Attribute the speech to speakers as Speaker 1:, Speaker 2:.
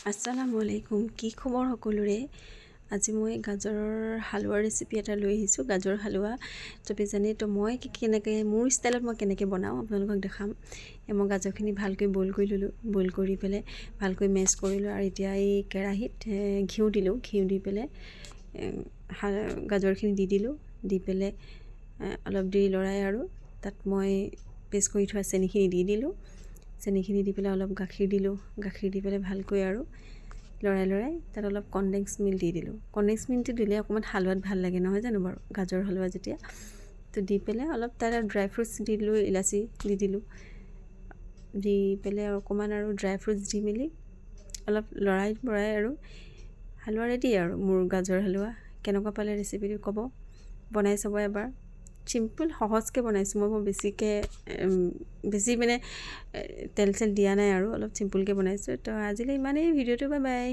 Speaker 1: আসসালামু আলাইকুম। কি খবৰ সকলোৰে? আজি মই গাজৰৰ হালোৱা ৰেচিপি এটা লৈ আহিছোঁ, গাজৰ হালোৱা। চবেই জানে তো মই কেনেকৈ মোৰ ষ্টাইলত মই কেনেকৈ বনাওঁ আপোনালোকক দেখাম। মই গাজৰখিনি ভালকৈ বইল কৰি ল'লোঁ, বইল কৰি পেলাই ভালকৈ মেছ কৰিলোঁ আৰু এতিয়া এই কেৰাহীত ঘিউ দিলোঁ। ঘিউ দি পেলাই গাজৰখিনি দি দিলোঁ, দি পেলাই অলপ দেৰি লৰাই আৰু তাত মই পেষ্ট কৰি থোৱা চেনিখিনি দি দিলোঁ। চেনিখিনি দি পেলাই অলপ গাখীৰ দিলোঁ, গাখীৰ দি পেলাই ভালকৈ আৰু লৰাই তাত অলপ কনডেন্স মিল্ক দি দিলোঁ। কনডেন্স মিল্কটো দিলে অকণমান হালোৱাত ভাল লাগে, নহয় জানো বাৰু, গাজৰ হালোৱা যেতিয়া। তো দি পেলাই অলপ তাত ড্ৰাই ফ্ৰুটছ দি দিলোঁ, ইলাচি দি দিলোঁ, দি পেলাই অকণমান আৰু ড্ৰাই ফ্ৰুটছ দি মেলি অলপ লৰাই আৰু হালোৱা ৰেডি আৰু মোৰ গাজৰ হালোৱা। কেনেকুৱা পালে ৰেচিপিটো ক'ব, বনাই চাব এবাৰ। চিম্পল সহজকৈ বনাইছোঁ মই বেছি মানে তেল দিয়া নাই আৰু অলপ চিম্পুলকৈ বনাইছোঁ। তো আজিলৈ ইমানেই, ভিডিঅ'টো বাই বাই।